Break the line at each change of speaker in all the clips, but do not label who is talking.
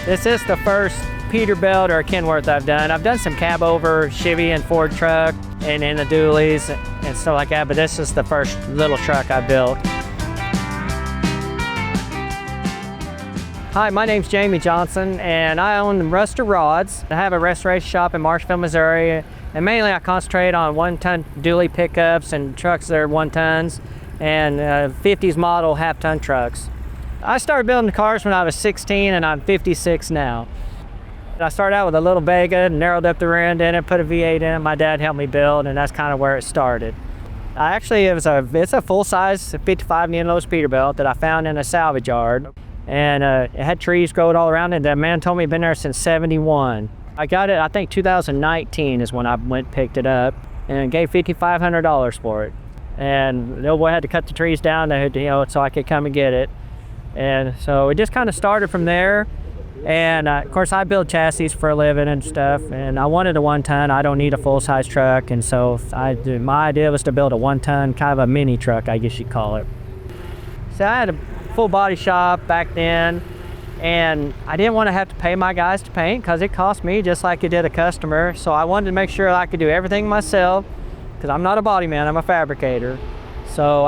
This is the first Peterbilt or Kenworth I've done. I've done some cab over Chevy and Ford truck and in the dualies and stuff like that, but this is the first little truck I built. Hi, my name's Jamie Johnson and I own Rodz. I have a restoration shop in Marshville, Missouri, and mainly I concentrate on 1-ton dually pickups and trucks that are 1 tons and 50s model half-ton trucks. I started building cars when I was 16 and I'm 56 now. I started out with a little Vega, narrowed up the rear end in it, put a V8 in it. My dad helped me build, and that's kind of where it started. It's a full-size 55 Needlenose Peterbilt that I found in a salvage yard. And it had trees growing all around it. That man told me it'd been there since '71. I got it, I think 2019 is when I went and picked it up and gave $5,500 for it. And the old boy had to cut the trees down, so I could come and get it. And so it just kind of started from there. And of course I build chassis for a living and stuff, and I wanted a 1-ton. I don't need a full-size truck, and so my idea was to build a 1-ton, kind of a mini truck, I guess you'd call it. So I had a full body shop back then, and I didn't want to have to pay my guys to paint because it cost me just like it did a customer. So I wanted to make sure I could do everything myself because I'm not a body man, I'm a fabricator. So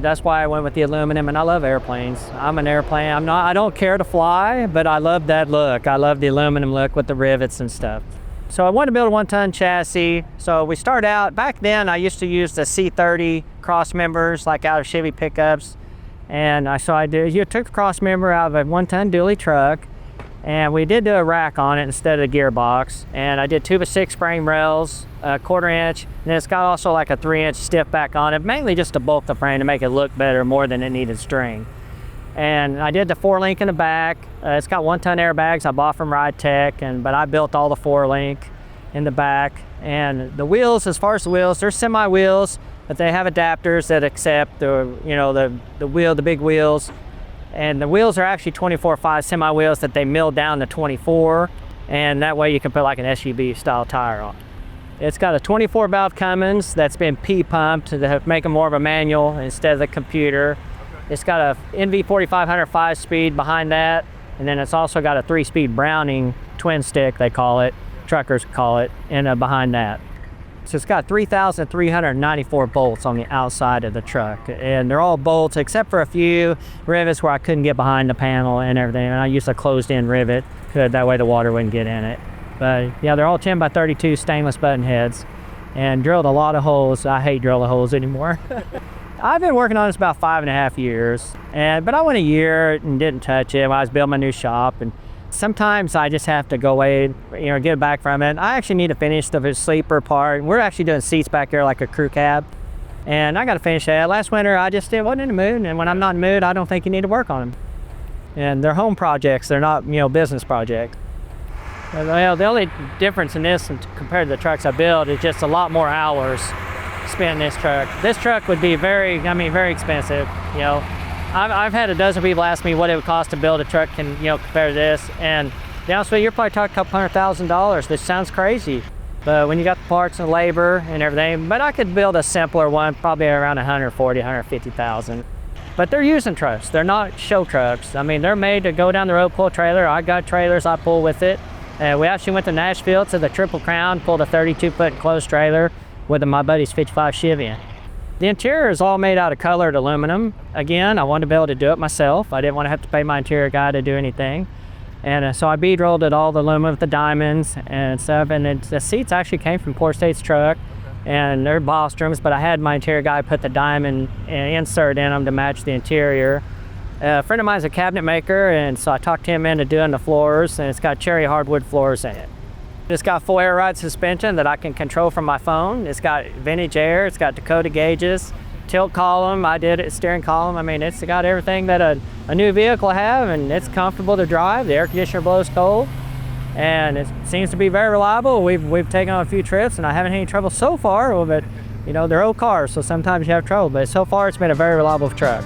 that's why I went with the aluminum, and I love airplanes. I'm an airplane. I don't care to fly, but I love that look. I love the aluminum look with the rivets and stuff. So I wanted to build a 1-ton chassis. So we started out, back then I used to use the C30 cross members like out of Chevy pickups. And you took the cross member out of a 1-ton dually truck, and we did do a rack on it instead of a gearbox. And I did 2x6 frame rails, a 1/4 inch, and then it's got also like a 3-inch stiff back on it, mainly just to bulk the frame to make it look better more than it needed string. And I did the 4-link in the back. It's got 1-ton airbags I bought from Ride Tech, but I built all the 4-link in the back. And the wheels, as far as the wheels, they're semi wheels, but they have adapters that accept the big wheels. And the wheels are actually 24/5 semi wheels that they milled down to 24, and that way you can put like an SUV style tire on. It's got a 24 valve Cummins that's been P-pumped to make it more of a manual instead of the computer. It's got a NV4500 5-speed behind that, and then it's also got a 3-speed Browning twin stick, they call it, truckers call it, behind that. So it's got 3,394 bolts on the outside of the truck, and they're all bolts except for a few rivets where I couldn't get behind the panel and everything, and I used a closed-in rivet, that way the water wouldn't get in it. But yeah, they're all 10x32 stainless button heads, and drilled a lot of holes. I hate drilling holes anymore. I've been working on this about 5.5 years, but I went a year and didn't touch it when I was building my new shop. And sometimes I just have to go away, get back from it. I actually need to finish the sleeper part. We're actually doing seats back there like a crew cab, and I got to finish that. Last winter I just wasn't in the mood, and when I'm not in the mood, I don't think you need to work on them. And they're home projects, they're not business projects. The only difference in this compared to the trucks I build is just a lot more hours spent in this truck. This truck would be very expensive. I've had a dozen people ask me what it would cost to build a truck compared to this, and to be honest with you, you're probably talking a couple $100,000, which sounds crazy. But when you got the parts and labor and everything, but I could build a simpler one, probably around $140,000, $150,000. But they're using trucks, they're not show trucks. They're made to go down the road, pull a trailer. I got trailers I pull with it. We actually went to Nashville to the Triple Crown, pulled a 32-foot enclosed trailer with my buddy's 55 Chevy. The interior is all made out of colored aluminum. Again, I wanted to be able to do it myself. I didn't want to have to pay my interior guy to do anything. And so I bead rolled it all the aluminum with the diamonds and stuff. And the seats actually came from Port State's truck, and they're Bostroms, but I had my interior guy put the diamond insert in them to match the interior. A friend of mine is a cabinet maker, and so I talked him into doing the floors, and it's got cherry hardwood floors in it. It's got full air ride suspension that I can control from my phone. It's got vintage air, it's got Dakota gauges, tilt column, I did it, steering column. It's got everything that a new vehicle have, and it's comfortable to drive. The air conditioner blows cold, and it seems to be very reliable. We've taken on a few trips, and I haven't had any trouble so far, but they're old cars, so sometimes you have trouble, but so far it's been a very reliable truck.